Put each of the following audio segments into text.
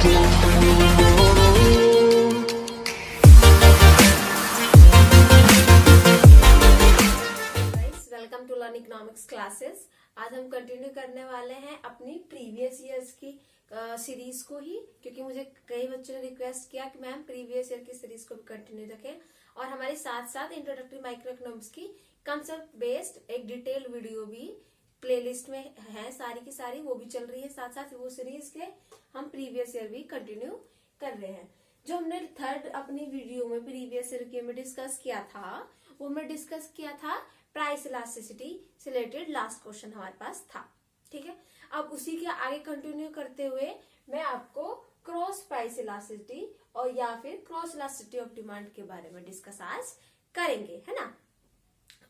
Welcome to learn economics classes. आज हम continue करने वाले हैं अपनी प्रीवियस ईयर्स की सीरीज को ही, क्योंकि मुझे कई बच्चों ने रिक्वेस्ट किया कि मैम प्रीवियस ईयर की सीरीज को भी कंटिन्यू रखें और हमारे साथ साथ इंट्रोडक्टरी माइक्रो इकोनॉमिक्स की कंसेप्ट बेस्ड एक डिटेल वीडियो भी प्लेलिस्ट में है, सारी की सारी वो भी चल रही है। साथ साथ वो सीरीज के हम प्रीवियस ईयर भी कंटिन्यू कर रहे हैं। जो हमने थर्ड अपनी वीडियो में प्रीवियस ईयर के में डिस्कस किया था, वो मैं डिस्कस किया था प्राइस इलास्टिसिटी से रिलेटेड लास्ट क्वेश्चन हमारे पास था। ठीक है, अब उसी के आगे कंटिन्यू करते हुए मैं आपको क्रॉस प्राइस इलास्टिसिटी और या फिर क्रॉस इलास्टिसिटी ऑफ डिमांड के बारे में डिस्कस आज करेंगे, है ना।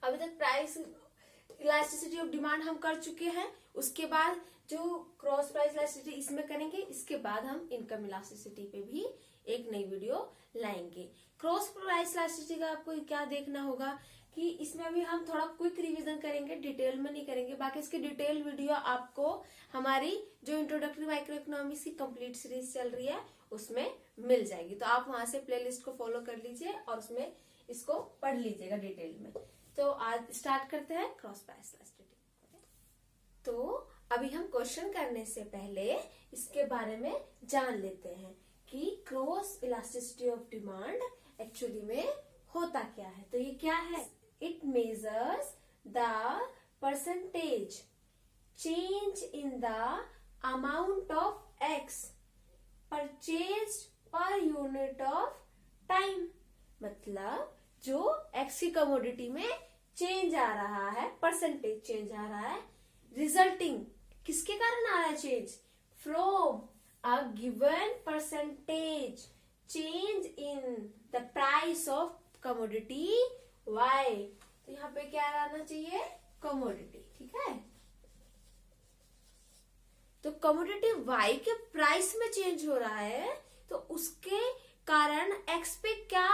अभी तक प्राइस इलास्टिसिटी ऑफ डिमांड हम कर चुके हैं, उसके बाद जो क्रॉस प्राइस इलास्टिसिटी इसमें करेंगे, इसके बाद हम इनकम इलास्टिसिटी पे भी एक नई वीडियो लाएंगे। क्रॉस प्राइस इलास्टिसिटी का आपको क्या देखना होगा कि इसमें भी हम थोड़ा क्विक रिवीजन करेंगे, डिटेल में नहीं करेंगे। बाकी इसकी डिटेल वीडियो आपको हमारी जो इंट्रोडक्टरी माइक्रो इकोनॉमिक्स की कंप्लीट सीरीज चल रही है उसमें मिल जाएगी, तो आप वहां से प्लेलिस्ट को फॉलो कर लीजिए और उसमें इसको पढ़ लीजिएगा डिटेल में। तो आज स्टार्ट करते हैं क्रॉस प्राइस इलास्टिसिटी। तो अभी हम क्वेश्चन करने से पहले इसके बारे में जान लेते हैं कि cross elasticity of demand actually में होता क्या है। तो ये क्या है? It measures the percentage change in the amount of X purchased per unit of time। मतलब जो X की कमोडिटी में चेंज आ रहा है, परसेंटेज चेंज आ रहा है, रिजल्टिंग किसके कारण आ रहा है change? From a given percentage change in the price of commodity Y। तो यहाँ पे क्या आना चाहिए? कमोडिटी। ठीक है, तो कमोडिटी Y के प्राइस में चेंज हो रहा है, तो उसके कारण X पे क्या,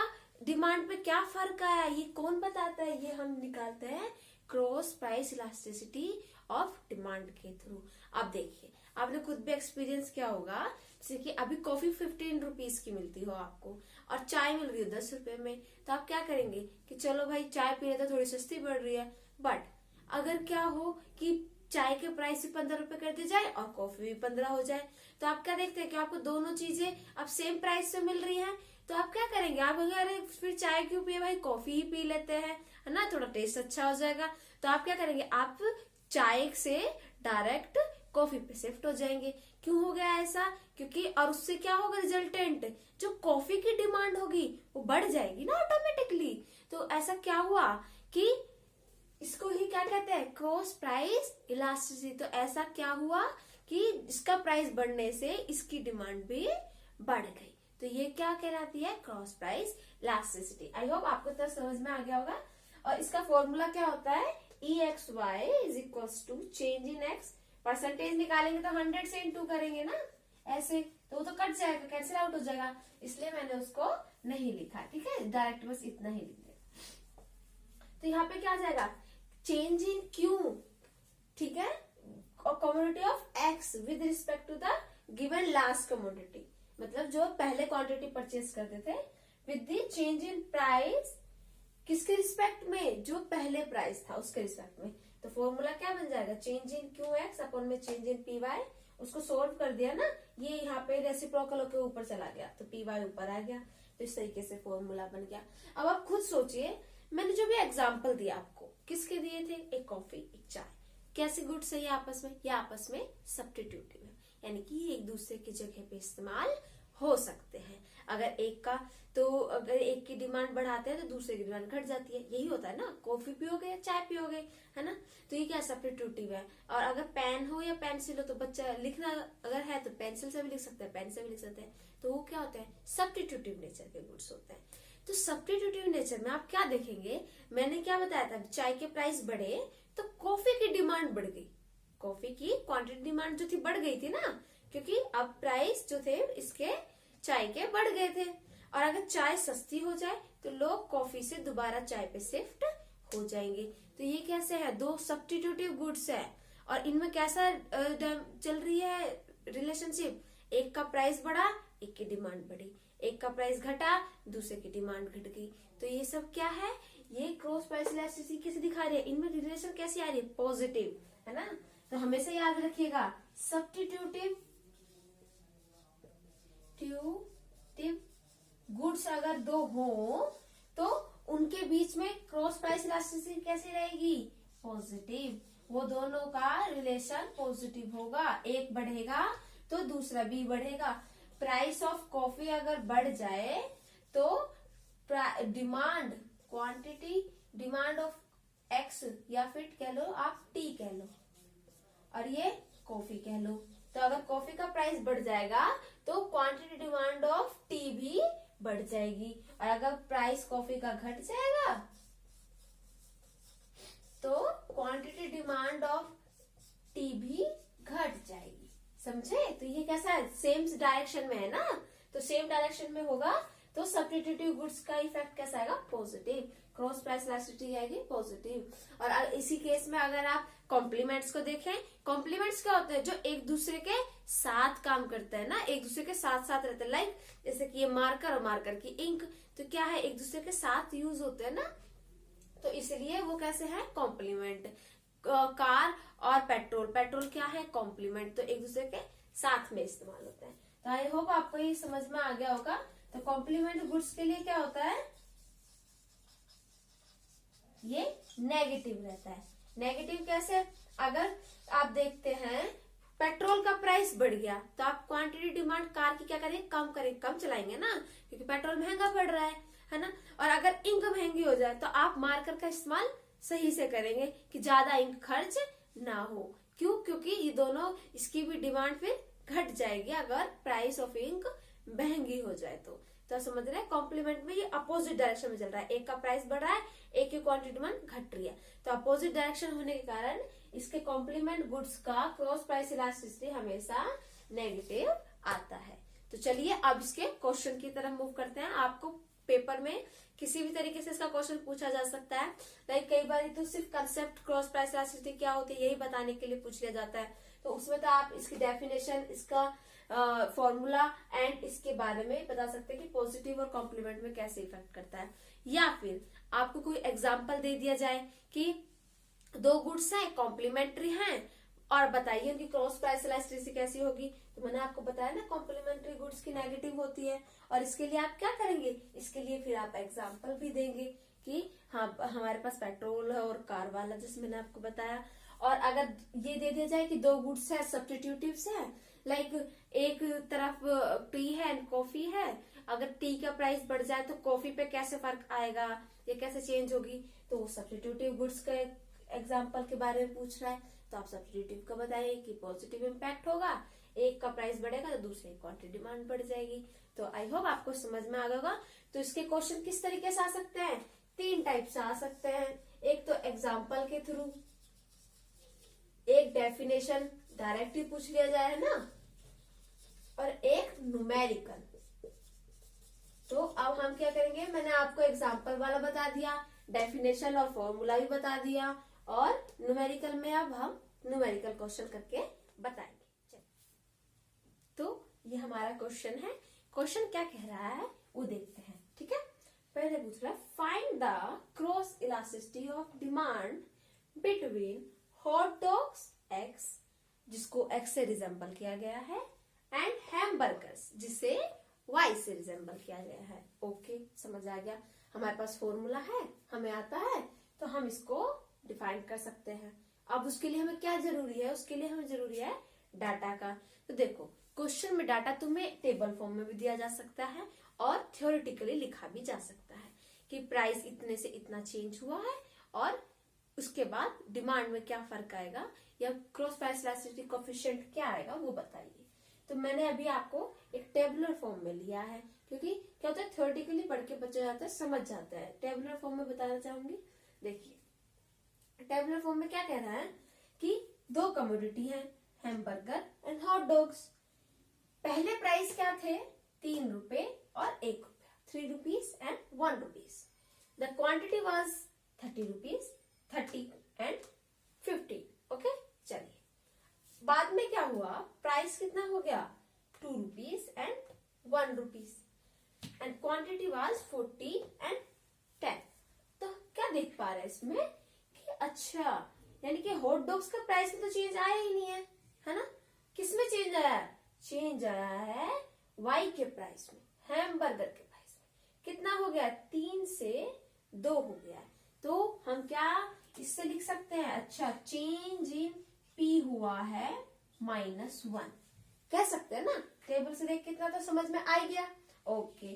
डिमांड पे क्या फर्क आया, ये कौन बताता है? ये हम निकालते हैं cross price elasticity of demand के थ्रू। अब देखिए, आपने खुद भी एक्सपीरियंस किया होगा, जैसे कि अभी कॉफी 15 रुपीज की मिलती हो आपको और चाय मिल रही है 10 रुपए में, तो आप क्या करेंगे कि चलो भाई चाय पी रहे तो थोड़ी सस्ती पड़ रही है। बट अगर क्या हो कि चाय के प्राइस भी 15 रुपए कर दी जाए और कॉफी भी 15 हो जाए, तो आप क्या देखते हैं कि आपको दोनों चीजें अब सेम प्राइस पे मिल रही हैं, तो आप क्या करेंगे? आप अरे फिर चाय क्यों पिए भाई, कॉफी ही पी लेते हैं, है ना, थोड़ा टेस्ट अच्छा हो जाएगा। तो आप क्या करेंगे? आप चाय से डायरेक्ट कॉफी पे शिफ्ट हो जाएंगे। क्यों हो गया ऐसा? क्योंकि और उससे क्या होगा रिजल्टेंट, जो कॉफी की डिमांड होगी वो बढ़ जाएगी ना ऑटोमेटिकली। तो ऐसा क्या हुआ कि इसको ही क्या कहते हैं? Cross price elasticity. तो ऐसा क्या हुआ कि इसका प्राइस बढ़ने से इसकी डिमांड भी बढ़ गई, तो ये क्या कहलाती है? Cross price elasticity. I hope आपको तो समझ में आ गया होगा। और इसका फॉर्मूला क्या होता है? EXY is equals to change in X। Percentage निकालेंगे तो 100 से इंटू करेंगे ना, ऐसे तो वो तो कट जाएगा, कैंसिल आउट हो जाएगा, इसलिए मैंने उसको नहीं लिखा। ठीक है, डायरेक्ट बस इतना ही लिख दिया। तो यहाँ पे क्या आ जाएगा? चेंज इन Q, ठीक है, और commodity of X with respect to the given last commodity. मतलब जो पहले क्वांटिटी परचेज करते थे, with the change in price किसके रिस्पेक्ट में? जो पहले प्राइस था उसके रिस्पेक्ट में। तो फॉर्मूला क्या बन जाएगा? चेंज इन QX अपन में चेंज इन PY। उसको सोल्व कर दिया ना, ये यहाँ पे रेसिप्रोकल होकर ऊपर चला गया तो PY ऊपर आ गया, तो इस तरीके से फॉर्मूला बन गया। अब आप खुद सोचिए, मैंने जो भी एग्जाम्पल दिया आपको, किसके दिए थे? एक कॉफी, एक चाय। कैसे गुड्स है ये आपस में? ये आपस में सब्स्टिट्यूटिव है, यानी कि एक दूसरे की जगह पे इस्तेमाल हो सकते हैं। अगर एक का, तो अगर एक की डिमांड बढ़ाते हैं तो दूसरे की डिमांड घट जाती है, यही होता है ना। कॉफी पियोगे या चाय पियोगे, है ना, तो ये क्या सब्स्टिट्यूटिव है। और अगर पेन हो या पेंसिल हो, तो बच्चा लिखना अगर है तो पेंसिल से भी लिख सकते हैं, पेन से भी लिख सकते हैं, तो वो क्या होते हैं? सब्स्टिट्यूटिव नेचर के गुड्स होते हैं। तो सब्स्टिट्यूटिव नेचर में आप क्या देखेंगे? मैंने क्या बताया था? चाय के प्राइस बढ़े तो कॉफी की डिमांड बढ़ गई, कॉफी की क्वांटिटी डिमांड जो थी बढ़ गई थी ना, क्योंकि अब प्राइस जो थे इसके चाय के बढ़ गए थे। और अगर चाय सस्ती हो जाए तो लोग कॉफी से दोबारा चाय पे शिफ्ट हो जाएंगे। तो ये कैसे है? दो सब्स्टिट्यूटिव गुड्स है और इनमें कैसा चल रही है रिलेशनशिप? एक का प्राइस बढ़ा, एक की डिमांड बढ़ी, एक का प्राइस घटा, दूसरे की डिमांड घट गई। तो ये सब क्या है, ये क्रॉस प्राइस इलास्टिसिटी कैसे दिखा रही है, इनमें रिलेशन कैसी आ रही है, पॉजिटिव, है ना। तो हमेशा याद रखिएगा सब्स्टिट्यूटिव गुड्स अगर दो हो तो उनके बीच में क्रॉस प्राइस इलास्टिसिटी कैसी रहेगी, पॉजिटिव। वो दोनों का रिलेशन पॉजिटिव होगा, एक बढ़ेगा तो दूसरा भी बढ़ेगा। प्राइस ऑफ कॉफी अगर बढ़ जाए तो demand quantity, demand of x या फिर कह लो आप टी कह लो, और ये कॉफी कह लो। तो अगर कॉफी का प्राइस बढ़ जाएगा तो क्वांटिटी डिमांड ऑफ टी भी बढ़ जाएगी, और अगर प्राइस कॉफी का घट जाएगा तो क्वांटिटी डिमांड ऑफ टी भी घट जाएगी। समझे। तो ये कैसा है, सेम डायरेक्शन में है ना, तो सेम डायरेक्शन में होगा तो सब्स्टिट्यूटिव गुड्स का इफेक्ट कैसा आएगा, पॉजिटिव। क्रॉस प्राइस इलास्टिसिटी आएगी पॉजिटिव। और इसी केस में अगर आप कॉम्प्लीमेंट्स को देखें, कॉम्प्लीमेंट्स क्या होते हैं, जो एक दूसरे के साथ काम करते हैं ना, एक दूसरे के साथ साथ रहते हैं। लाइक जैसे कि ये मार्कर और मार्कर की इंक, तो क्या है, एक दूसरे के साथ यूज होते हैं ना, तो इसलिए वो कैसे है, कॉम्प्लीमेंट। कार और पेट्रोल, पेट्रोल क्या है, कॉम्प्लीमेंट, तो एक दूसरे के साथ में इस्तेमाल होते हैं। तो आई होप आपको ये समझ में आ गया होगा। तो कॉम्प्लीमेंट गुड्स के लिए क्या होता है, ये नेगेटिव रहता है। नेगेटिव कैसे, अगर आप देखते हैं पेट्रोल का प्राइस बढ़ गया तो आप क्वांटिटी डिमांड कार की क्या करेंगे, कम करेंगे, कम चलाएंगे ना, क्योंकि पेट्रोल महंगा पड़ रहा है ना। और अगर इंक महंगी हो जाए तो आप मार्कर का इस्तेमाल सही से करेंगे कि ज्यादा इंक खर्च ना हो। क्यों, क्योंकि ये दोनों, इसकी भी डिमांड फिर घट जाएगी अगर प्राइस ऑफ इंक महंगी हो जाए तो समझ रहे हैं। कॉम्प्लीमेंट में ये अपोजिट डायरेक्शन में चल रहा है, एक का प्राइस बढ़ रहा है, एक की क्वांटिटी डिमांड घट रही है। तो अपोजिट डायरेक्शन होने के कारण इसके कॉम्प्लीमेंट गुड्स का क्रॉस प्राइस इलास्टिसिटी हमेशा नेगेटिव आता है। तो चलिए अब इसके क्वेश्चन की तरफ मूव करते हैं। आपको पेपर में किसी भी तरीके से इसका क्वेश्चन पूछा जा सकता है। लाइक कई बार तो सिर्फ कंसेप्ट क्रॉस प्राइस इलास्टिसिटी क्या होती है यही बताने के लिए पूछ लिया जाता है, तो उसमें तो आप इसकी डेफिनेशन, इसका फॉर्मूला एंड इसके बारे में बता सकते हैं कि पॉजिटिव और कॉम्प्लीमेंट में कैसे इफेक्ट करता है। या फिर आपको कोई एग्जांपल दे दिया जाए कि दो गुड्स हैं, कॉम्प्लीमेंट्री हैं, और बताइए उनकी क्रॉस प्राइस इलास्टिसिटी कैसी होगी। तो मैंने आपको बताया ना कॉम्प्लीमेंट्री गुड्स की नेगेटिव होती है, और इसके लिए आप क्या करेंगे, इसके लिए फिर आप एग्जांपल भी देंगे कि हाँ हमारे पास पेट्रोल है और कार वाला, जैसे मैंने आपको बताया। और अगर ये दे दिया जाए कि दो गुड्स है सब्स्टिट्यूटिव्स है, लाइक एक तरफ टी है एंड कॉफी है, अगर टी का प्राइस बढ़ जाए तो कॉफी पे कैसे फर्क आएगा, ये कैसे चेंज होगी, तो वो सब्स्टिट्यूटिव गुड्स का एग्जाम्पल के बारे में पूछ रहा है, तो आप सब्स्टिट्यूटिव का बताइए कि पॉजिटिव इम्पैक्ट होगा, एक का प्राइस बढ़ेगा तो दूसरे की क्वांटिटी डिमांड बढ़ जाएगी। तो आई होप आपको समझ में आ गया होगा। तो इसके क्वेश्चन किस तरीके से आ सकते हैं, तीन टाइप से आ सकते हैं। एक तो एग्जाम्पल के थ्रू, एक डेफिनेशन डायरेक्टली पूछ लिया जाए है ना, और एक न्यूमेरिकल। तो अब हम क्या करेंगे, मैंने आपको एग्जाम्पल वाला बता दिया, डेफिनेशन और फॉर्मूला भी बता दिया, और न्यूमेरिकल में अब हम न्यूमेरिकल क्वेश्चन करके बताएंगे। चलिए, तो ये हमारा क्वेश्चन है। क्वेश्चन क्या कह रहा है वो देखते हैं, ठीक है। पहले पूछ रहा है find the cross elasticity of demand between hot dogs x, जिसको एक्स से रिजेंबल किया गया है, एंड हैमबर्गर्स, जिसे वाई से रिजेंबल किया गया है। ओके, समझ आ गया। हमारे पास फॉर्मूला है, हमें आता है, तो हम इसको डिफाइन कर सकते हैं। अब उसके लिए हमें क्या जरूरी है, उसके लिए हमें जरूरी है डाटा का। तो देखो क्वेश्चन में डाटा तुम्हें टेबल फॉर्म में भी दिया जा सकता है और थ्योरेटिकली लिखा भी जा सकता है कि प्राइस इतने से इतना चेंज हुआ है, और उसके बाद डिमांड में क्या फर्क आएगा, या क्रॉस प्राइस इलास्टिसिटी कोएफिशिएंट क्या आएगा वो बताइए। तो मैंने अभी आपको एक टेबुलर फॉर्म में लिया है, क्योंकि क्या होता है थ्योरेटिकली पढ़ के बच्चा जाता है, समझ जाता है। टेबुलर फॉर्म में बताना चाहूंगी। देखिए टेबुलर फॉर्म में क्या कह रहा है कि दो कमोडिटी है, हैमबर्गर एंड हॉट डॉग्स। पहले प्राइस क्या थे, 3 रुपए और 1 रुपया, 3 rupees and 1 rupees. The quantity was 30 rupees, 30 and 50। Okay, चलिए बाद में क्या हुआ, प्राइस कितना हो गया, 2 rupees and 1 rupees and quantity was 40 and 10। तो क्या देख पा रहे हैं इसमें कि अच्छा यानी कि हॉट डॉग्स का प्राइस में तो चेंज आया ही नहीं है ना। किसमें चेंज आया है? चेंज आया है वाई के प्राइस में, हैमबर्गर के प्राइस में। कितना हो गया? 3 से 2 हो गया है। तो हम क्या इससे लिख सकते हैं? अच्छा, चेंज इन पी हुआ है -1 कह सकते हैं ना। टेबल से देख कितना तो समझ में आ गया। ओके,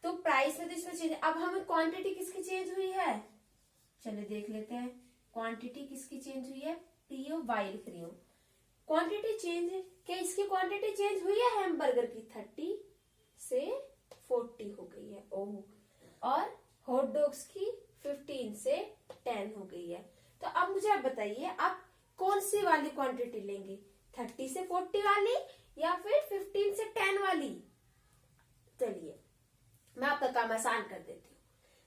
तो प्राइस में तो इसमें चेंज। अब हमें क्वांटिटी किसकी चेंज हुई है? चलिए देख लेते हैं क्वांटिटी किसकी चेंज हुई है। पी ओ वाई लिख रही हूँ। क्वांटिटी चेंज, क्या इसकी क्वांटिटी चेंज हुई है? हैमबर्गर की 30 से 40 हो गई है। ओह, और हॉट डॉग्स की 15 से 10 हो गई है। तो अब मुझे आप बताइए, आप कौन सी वाली क्वांटिटी लेंगे? 30 से 40 वाली या फिर 15 से 10 वाली? चलिए मैं आपका काम आसान कर देती हूँ।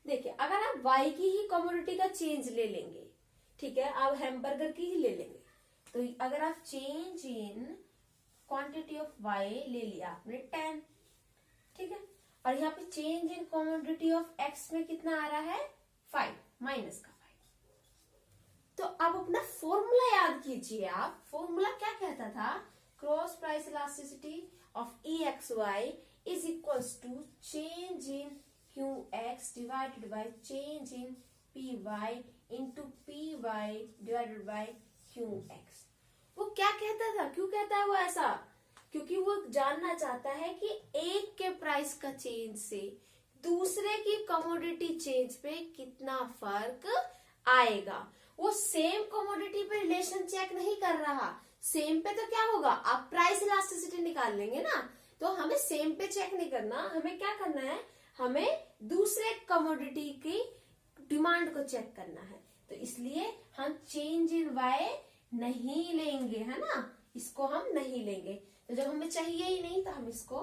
देखिए, अगर आप वाई की ही कमोडिटी का चेंज ले लेंगे, ठीक है, आप हैमबर्गर की ही ले लेंगे, तो अगर आप change in quantity of Y ले लिया आपने 10, ठीक है, और यहाँ पे change in commodity of X में कितना आ रहा है? 5 माइनस का 5। तो अब अपना फॉर्मूला याद कीजिए। आप फॉर्मूला क्या कहता था? Cross price elasticity of E X Y is equals to change in qx divided by change in py into py divided by qx। वो क्या कहता था? क्यों कहता है वो ऐसा? क्योंकि वो जानना चाहता है कि एक के प्राइस का चेंज से दूसरे की कमोडिटी चेंज पे कितना फर्क आएगा। वो सेम कमोडिटी पे रिलेशन चेक नहीं कर रहा। सेम पे तो क्या होगा? आप प्राइस इलास्टिसिटी निकाल लेंगे ना। तो हमें सेम पे चेक नहीं करना, हमें क्या करना है? हमें दूसरे कमोडिटी की डिमांड को चेक करना है। तो इसलिए हम चेंज इन वाई नहीं लेंगे, है ना, इसको हम नहीं लेंगे। तो जब हमें चाहिए ही नहीं तो हम इसको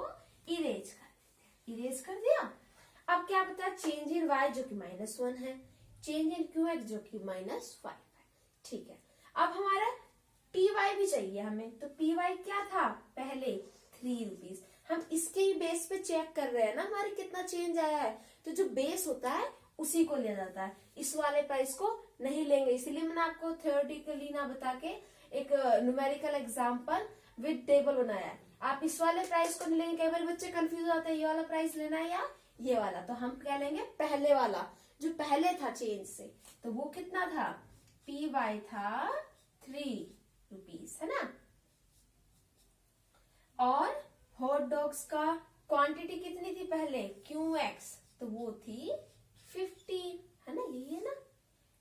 इरेज कर देते हैं। इरेज कर दिया। अब क्या बता? चेंज इन वाई जो कि -1 है, चेंज इन क्यू एक्स जो कि -5 है, ठीक है। अब हमारा पी वाई भी चाहिए हमें। तो पी वाई क्या था पहले? 3 रुपीज। हम इसके ही बेस पे चेक कर रहे हैं ना हमारे कितना चेंज आया है। तो जो बेस होता है उसी को लिया जाता है, इस वाले प्राइस को नहीं लेंगे। इसीलिए मैंने आपको थ्योरेटिकली ना बता के एक न्यूमेरिकल एग्जांपल विद टेबल बनाया है। आप इस वाले प्राइस को नहीं लेंगे। कई बार बच्चे कंफ्यूज होते हैं, ये वाला प्राइस लेना है या ये वाला। तो हम क्या लेंगे? पहले वाला जो पहले था चेंज से। तो वो कितना था? पी वाई था 3 रुपीज, है ना। और हॉट डॉग्स का क्वांटिटी कितनी थी पहले? क्यू एक्स, तो वो थी 15, है ना, यही है ना।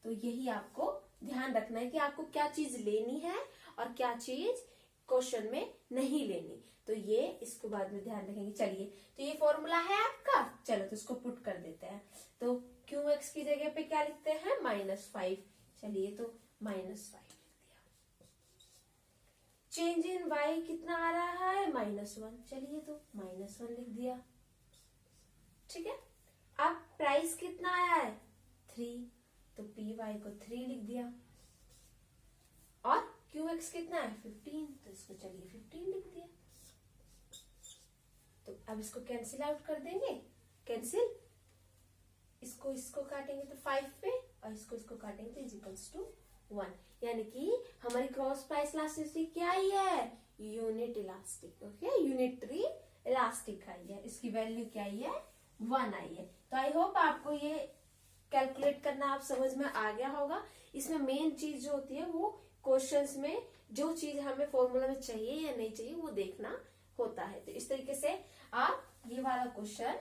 तो यही आपको ध्यान रखना है कि आपको क्या चीज लेनी है और क्या चीज क्वेश्चन में नहीं लेनी। तो ये इसको बाद में ध्यान रखेंगे। चलिए, तो ये फॉर्मूला है आपका। चलो तो इसको पुट कर देते हैं। तो क्यू एक्स की जगह पे क्या लिखते हैं? -5। चलिए, तो -5 लिख दिया। चेंज इन वाई कितना आ रहा है? -1। चलिए, तो -1 लिख दिया, ठीक है। अब प्राइस कितना आया है? 3, तो पी वाई को 3 लिख दिया। और क्यू एक्स कितना है? 15, तो इसको चलिए 15 लिख दिया। तो अब इसको कैंसिल आउट कर देंगे। कैंसिल, इसको काटेंगे तो 5 पे, और इसको काटेंगे तो इजिकल्स टू 1। यानी कि हमारी क्रॉस प्राइस इलास्टिसिटी क्या आई है? Unit elastic. Okay, unitary elastic आई है। इसकी वैल्यू क्या आई है? 1 आई है। तो आई होप आपको ये कैलकुलेट करना आप समझ में आ गया होगा। इसमें मेन चीज जो होती है वो क्वेश्चंस में जो चीज हमें फॉर्मूला में चाहिए या नहीं चाहिए वो देखना होता है। तो इस तरीके से आप ये वाला क्वेश्चन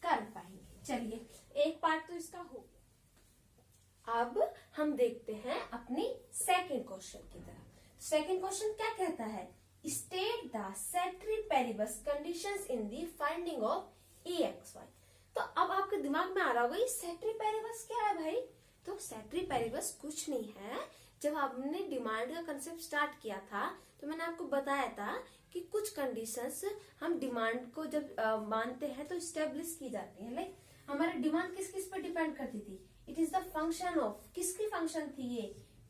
कर पाएंगे। चलिए, एक पार्ट तो इसका हो गया। अब हम देखते हैं अपनी सेकंड क्वेश्चन की तरफ। सेकंड क्वेश्चन क्या कहता है? State the ceteris paribus conditions in the finding of E X Y. तो अब आपके दिमाग में आ रहा होगा ये सेट्री-पेरिबस क्या है भाई? तो सेट्री-पेरिबस कुछ नहीं है। जब आपने डिमांड का कंसेप्ट स्टार्ट किया था तो मैंने आपको बताया था कि कुछ कंडीशंस हम डिमांड को जब मानते हैं तो स्टेब्लिश की जाती है। लाइक हमारी डिमांड किस किस पर डिपेंड करती थी? It is the function of, किसकी फंक्शन थी ये?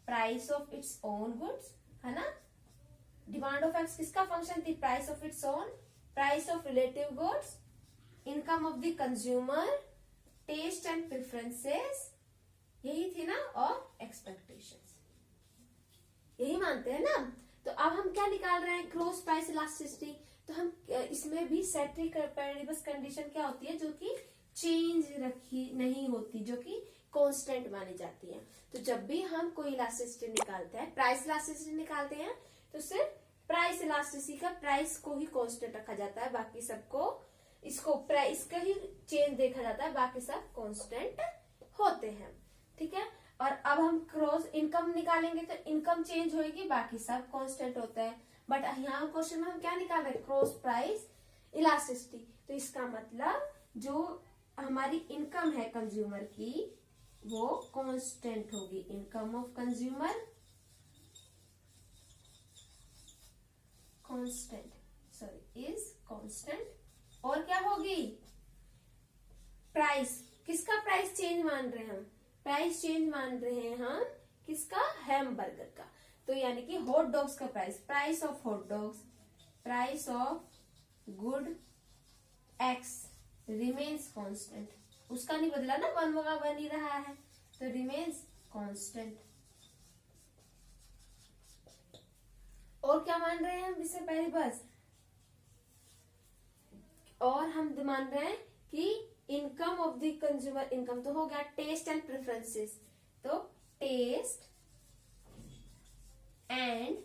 Price of its own goods, है ना। डिमांड ऑफ एक्स किसका फंक्शन थी? Price of its own price of relative goods, income of the consumer, taste and preferences, यही थी ना, और एक्सपेक्टेशंस, यही मानते हैं ना। तो अब हम क्या निकाल रहे हैं, ग्रोस प्राइस इलास्टिसिटी। तो हम इसमें भी सेट्रिक पेरिबस कंडीशन क्या होती है, जो कि चेंज रखी नहीं होती, जो कि कांस्टेंट मानी जाती है। तो जब भी हम कोई इलास्टिसिटी निकालते हैं, प्राइस इलास्टिसिटी निकालते हैं, तो सिर्फ प्राइस इलास्टिसिटी का प्राइस को ही कांस्टेंट रखा जाता है, बाकी सबको इसको प्राइस का ही चेंज देखा जाता है, बाकी सब कांस्टेंट होते हैं। ठीक है। और अब हम क्रॉस इनकम निकालेंगे तो इनकम चेंज होगी, बाकी सब कांस्टेंट होता है। बट यहाँ क्वेश्चन में हम क्या निकाल रहे हैं, क्रॉस प्राइस इलास्टिसिटी। तो इसका मतलब जो हमारी इनकम है कंज्यूमर की, वो कांस्टेंट होगी। Income of consumer constant, sorry, is constant. और क्या होगी, प्राइस, किसका प्राइस चेंज मान रहे हैं हम, प्राइस चेंज मान रहे हैं हम किसका, हैमबर्गर का। तो यानी कि हॉट डॉग्स का price, price of hot dogs, price of good x remains constant, उसका नहीं बदला ना, वन वगैरह बन ही रहा है, तो रिमेन्स कांस्टेंट। और क्या मान रहे हैं हम इससे पहले, बस, और हम मान रहे हैं कि income of the consumer, income तो हो गया, टेस्ट एंड प्रेफरेंसेस, तो taste and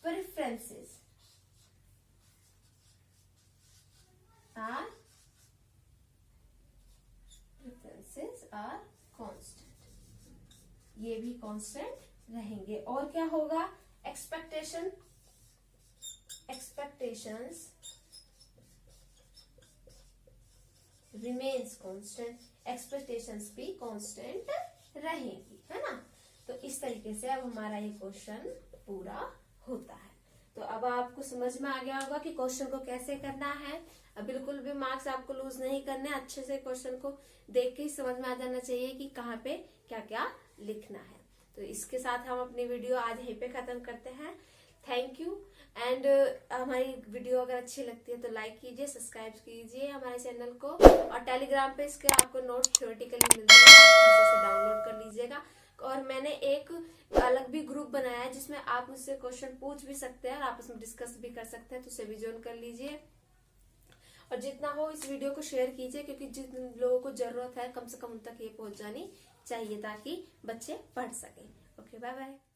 preferences are constant, ये भी कांस्टेंट रहेंगे। और क्या होगा, एक्सपेक्टेशंस रिमेन्स कांस्टेंट, एक्सपेक्टेशंस भी कांस्टेंट रहेंगी, है ना। तो इस तरीके से अब हमारा ये क्वेश्चन पूरा होता है। तो अब आपको समझ में आ गया होगा कि क्वेश्चन को कैसे करना है। अब बिल्कुल भी मार्क्स आपको लूज नहीं करने, अच्छे से क्वेश्चन को देख के ही समझ में आ जाना चाहिए कि कहाँ पे क्या क्या लिखना है। तो इसके साथ हम अपनी वीडियो आज यहीं पे खत्म करते हैं। Thank you. एंड हमारी वीडियो अगर अच्छी लगती है तो लाइक कीजिए, सब्सक्राइब कीजिए हमारे चैनल को, और टेलीग्राम पे इसके आपको नोट थ्योरेटिकली मिलते हैं, आप उसे डाउनलोड कर लीजिएगा। और मैंने एक अलग भी ग्रुप बनाया है जिसमें आप मुझसे क्वेश्चन पूछ भी सकते हैं और आपस में डिस्कस भी कर सकते हैं, तो उसे भी ज्वाइन कर लीजिए। और जितना हो इस वीडियो को शेयर कीजिए, क्योंकि जिन लोगों को जरूरत है कम से कम उन तक ये पहुंच जानी चाहिए, ताकि बच्चे पढ़ सकें। Okay, bye bye.